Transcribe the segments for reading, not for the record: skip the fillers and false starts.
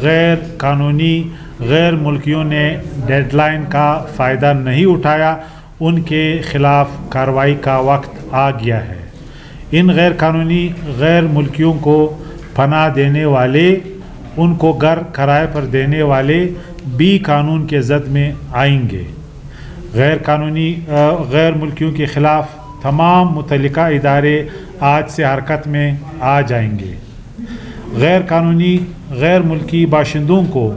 غیر قانونی غیر ملکیوں نے ڈیڈ لائن کا فائدہ نہیں اٹھایا ان کے خلاف کارروائی کا وقت آ گیا ہے۔ ان غیر قانونی غیر ملکیوں کو پناہ دینے والے، ان کو گھر کرائے پر دینے والے بھی قانون کے زد میں آئیں گے۔ غیر قانونی غیر ملکیوں کے خلاف تمام متعلقہ ادارے آج سے حرکت میں آ جائیں گے۔ غیر قانونی غیر ملکی باشندوں کو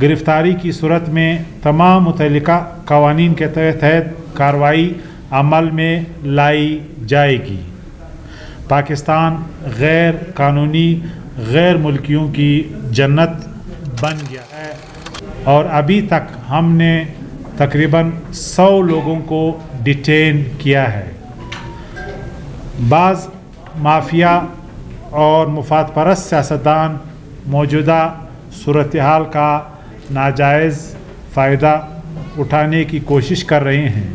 گرفتاری کی صورت میں تمام متعلقہ قوانین کے تحت کارروائی عمل میں لائی جائے گی۔ پاکستان غیر قانونی غیر ملکیوں کی جنت بن گیا ہے اور ابھی تک ہم نے تقریباً 100 لوگوں کو ڈیٹین کیا ہے۔ بعض مافیا اور مفاد پرست سیاستدان موجودہ صورتحال کا ناجائز فائدہ اٹھانے کی کوشش کر رہے ہیں۔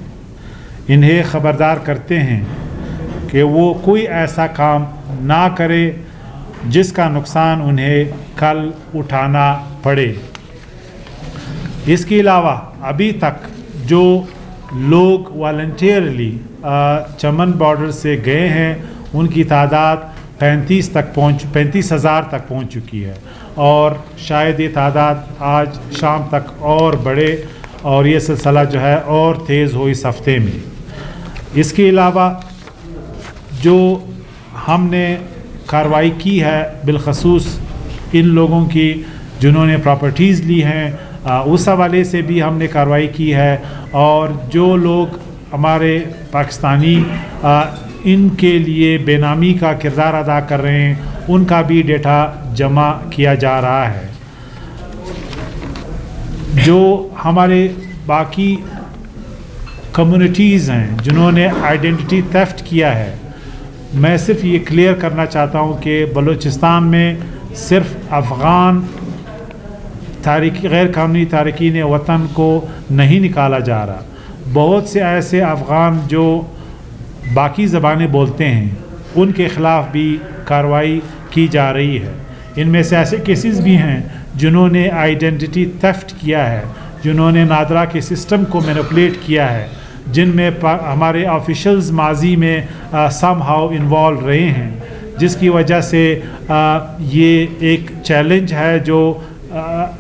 انہیں خبردار کرتے ہیں کہ وہ کوئی ایسا کام نہ کرے جس کا نقصان انہیں کل اٹھانا پڑے۔ اس کے علاوہ ابھی تک جو لوگ والنٹیئرلی چمن بارڈر سے گئے ہیں ان کی تعداد 35,000 تک پہنچ چکی ہے اور شاید یہ تعداد آج شام تک اور بڑھے اور یہ سلسلہ جو ہے اور تیز ہو اس ہفتے میں۔ اس کے علاوہ جو ہم نے کارروائی کی ہے بالخصوص ان لوگوں کی جنہوں نے پراپرٹیز لی ہیں، اس حوالے سے بھی ہم نے کارروائی کی ہے، اور جو لوگ ہمارے پاکستانی ان کے لیے بے نامی کا کردار ادا کر رہے ہیں ان کا بھی ڈیٹا جمع کیا جا رہا ہے۔ جو ہمارے باقی کمیونٹیز ہیں جنہوں نے آئیڈینٹی تھیفٹ کیا ہے، میں صرف یہ کلیئر کرنا چاہتا ہوں کہ بلوچستان میں صرف افغان غیر قانونی تارکین وطن کو نہیں نکالا جا رہا، بہت سے ایسے افغان جو باقی زبانیں بولتے ہیں ان کے خلاف بھی کارروائی کی جا رہی ہے۔ ان میں سے ایسے کیسز بھی ہیں جنہوں نے آئیڈینٹی تھیفٹ کیا ہے، جنہوں نے نادرا کے سسٹم کو مینپولیٹ کیا ہے، جن میں ہمارے آفیشلز ماضی میں سم ہاؤ انوالو رہے ہیں، جس کی وجہ سے یہ ایک چیلنج ہے جو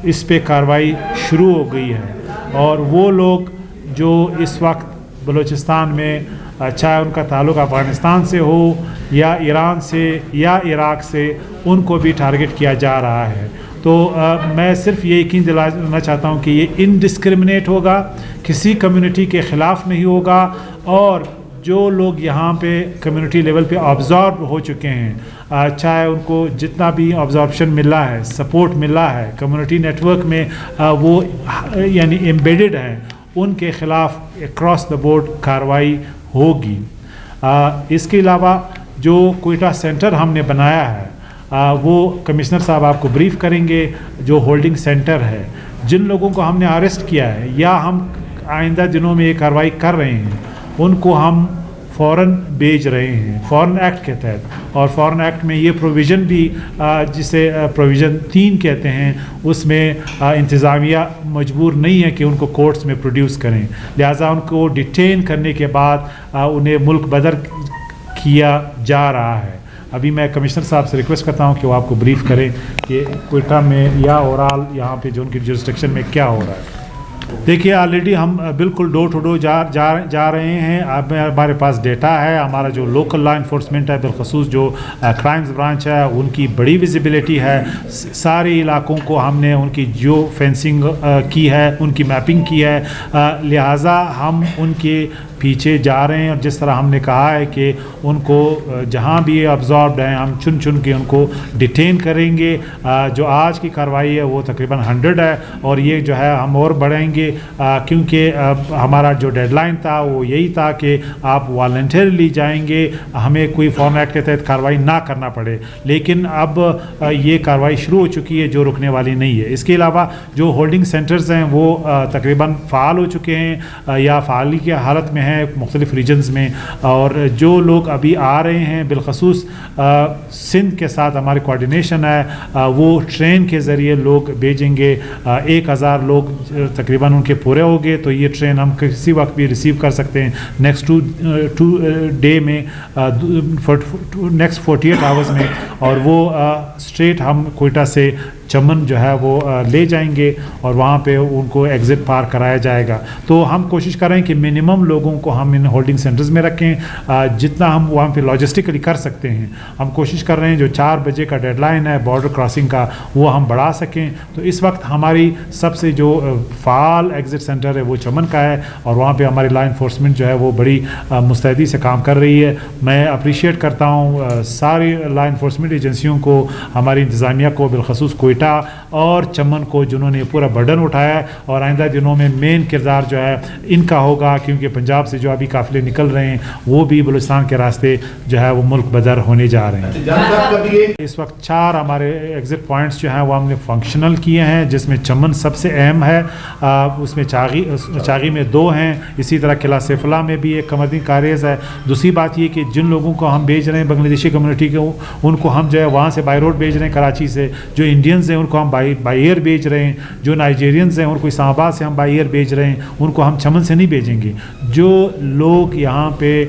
اس پہ کارروائی شروع ہو گئی ہے۔ اور وہ لوگ جو اس وقت بلوچستان میں چاہے ان کا تعلق افغانستان سے ہو یا ایران سے یا عراق سے، ان کو بھی ٹارگٹ کیا جا رہا ہے۔ تو میں صرف یہ یقین دلانا چاہتا ہوں کہ یہ انڈسکرمنیٹ ہوگا، کسی کمیونٹی کے خلاف نہیں ہوگا، اور جو لوگ یہاں پہ کمیونٹی لیول پہ آبزارو ہو چکے ہیں، چاہے ان کو جتنا بھی آبزارپشن ملا ہے، سپورٹ ملا ہے کمیونٹی نیٹ ورک میں، وہ یعنی ایمبیڈڈ ہیں، ان کے خلاف اکراس دا بورڈ کارروائی ہوگی۔ اس کے علاوہ جو کوئٹہ سینٹر ہم نے بنایا ہے، وہ کمشنر صاحب آپ کو بریف کریں گے۔ جو ہولڈنگ سینٹر ہے، جن لوگوں کو ہم نے اریسٹ کیا ہے یا ہم آئندہ دنوں میں یہ کارروائی کر رہے ہیں، ان کو ہم فوراً بھیج رہے ہیں فورن ایکٹ کے تحت۔ اور فورن ایکٹ میں یہ پروویژن بھی جسے پروویژن 3 کہتے ہیں، اس میں انتظامیہ مجبور نہیں ہے کہ ان کو کورٹس میں پروڈیوس کریں، لہٰذا ان کو ڈیٹین کرنے کے بعد انہیں ملک بدر کیا جا رہا ہے۔ ابھی میں کمشنر صاحب سے ریکویسٹ کرتا ہوں کہ وہ آپ کو بریف کریں کہ کوئٹہ میں یا اورال یہاں پہ جو ان کی جورسڈکشن میں کیا ہو رہا ہے۔ دیکھیے آلریڈی ہم بالکل ڈور ٹو ڈور جا رہے ہیں۔ اب ہمارے پاس ڈیٹا ہے، ہمارا جو لوکل لا انفورسمنٹ ہے، بالخصوص جو کرائمز برانچ ہے، ان کی بڑی ویزیبلٹی ہے۔ سارے علاقوں کو ہم نے ان کی جیو فینسنگ کی ہے، ان کی میپنگ کی ہے، لہٰذا ہم ان کے پیچھے جا رہے ہیں، اور جس طرح ہم نے کہا ہے کہ ان کو جہاں بھی آبزاربڈ ہیں ہم چن چن کے ان کو ڈیٹین کریں گے۔ جو آج کی کارروائی ہے وہ تقریباً 100 ہے، اور یہ جو ہے ہم اور بڑھائیں گے، کیونکہ ہمارا جو ڈیڈ لائن تھا وہ یہی تھا کہ آپ والنٹیرلی جائیں گے، ہمیں کوئی فارم ایکٹ کے تحت کارروائی نہ کرنا پڑے، لیکن اب یہ کارروائی شروع ہو چکی ہے جو رکنے والی نہیں ہے۔ اس کے علاوہ جو ہولڈنگ سینٹرز ہیں وہ تقریباً فعال ہو چکے ہیں یا فعالی کی حالت میں ہیں مختلف ریجنز میں، اور جو لوگ ابھی آ رہے ہیں بالخصوص سندھ کے ساتھ ہماری کوارڈینیشن ہے، وہ ٹرین کے ذریعے لوگ بھیجیں گے. 1000 لوگ تقریباً ان کے پورے ہو گئے، تو یہ ٹرین ہم کسی وقت بھی ریسیو کر سکتے ہیں نیکسٹ 2 ڈے میں، نیکسٹ 48 آورز میں، اور وہ اسٹریٹ ہم کوئٹہ سے چمن جو ہے وہ لے جائیں گے اور وہاں پہ ان کو ایگزٹ پار کرایا جائے گا. تو ہم کوشش کر رہے ہیں کہ منیمم لوگوں کو ہم ان ہولڈنگ سینٹرز میں رکھیں، جتنا ہم وہاں پہ لاجسٹکلی کر سکتے ہیں. ہم کوشش کر رہے ہیں جو 4 بجے کا ڈیڈ لائن ہے بارڈر کراسنگ کا، وہ ہم بڑھا سکیں. تو اس وقت ہماری سب سے جو فعال ایگزٹ سینٹر ہے وہ چمن کا ہے، اور وہاں پہ ہماری لا انفورسمنٹ جو ہے وہ بڑی مستعدی سے کام کر رہی ہے. میں اپریشیٹ کرتا ہوں ساری لا انفورسمنٹ ایجنسیوں کو، ہماری انتظامیہ کو، بالخصوص کوئٹہ اور چمن کو، جنہوں نے پورا برڈن اٹھایا ہے. اور آئندہ دنوں میں مین کردار جو ہے ان کا ہوگا، کیونکہ پنجاب سے جو ابھی قافلے نکل رہے ہیں وہ بھی بلوچستان کے راستے جو ہے وہ ملک بدر ہونے جا رہے ہیں. اس وقت 4 ہمارے ایگزٹ پوائنٹس جو ہیں وہ ہم نے فنکشنل کیے ہیں، جس میں چمن سب سے اہم ہے. اس میں چاغی میں 2 ہیں، اسی طرح قلعہ سیف اللہ میں بھی ایک قمردین کاریز ہے. دوسری بات یہ کہ جن لوگوں کو ہم بھیج رہے ہیں بنگلہ دیشی کمیونٹی کے، ان کو ہم جو ہے وہاں سے بائی روڈ بھیج رہے ہیں کراچی سے. جو انڈینز ہیں ان کو ہم بائی ایئر بھیج رہے ہیں. جو نائجیرینز ہیں ان کو اسلام آباد سے ہم بائی ایئر بھیج رہے ہیں، ان کو ہم چمن سے نہیں بھیجیں گے. جو لوگ یہاں پہ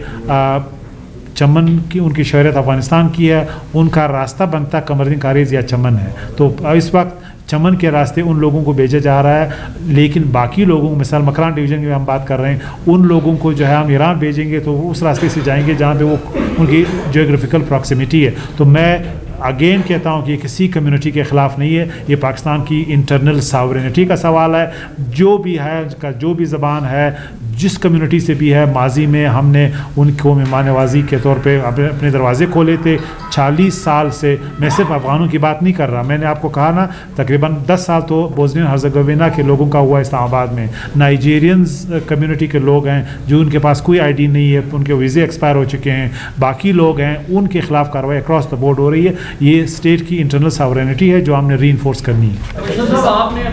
چمن کی ان کی شہریت افغانستان کی ہے، ان کا راستہ بنتا قمردین کاریز یا چمن ہے. تو اس وقت چمن کے راستے ان لوگوں کو بھیجا جا رہا ہے، لیکن باقی لوگوں کو، مثال مکران ڈویژن کی ہم بات کر رہے ہیں، ان لوگوں کو جو ہے ہم ایران بھیجیں گے تو وہ اس راستے سے جائیں گے جہاں پہ وہ ان کی جیوگرافیکل پراکسیمیٹی ہے. تو میں اگین کہتا ہوں کہ یہ کسی کمیونٹی کے خلاف نہیں ہے، یہ پاکستان کی انٹرنل ساورینٹی کا سوال ہے. جو بھی ہے، جو بھی زبان ہے، جس کمیونٹی سے بھی ہے، ماضی میں ہم نے ان کو مہمان نوازی کے طور پہ اپنے دروازے کھولے تھے. 40 سال سے، میں صرف افغانوں کی بات نہیں کر رہا، میں نے آپ کو کہا نا تقریباً 10 سال تو بوسنین ہرزیگووینا کے لوگوں کا ہوا اسلام آباد میں. نائجیرینز کمیونٹی کے لوگ ہیں جو ان کے پاس کوئی آئی ڈی نہیں ہے، ان کے ویزے ایکسپائر ہو چکے ہیں. باقی لوگ ہیں، ان کے خلاف کارروائی اکراس دا بورڈ ہو رہی ہے. یہ اسٹیٹ کی انٹرنل ساورینٹی ہے جو ہم نے ری انفورس کرنی ہے.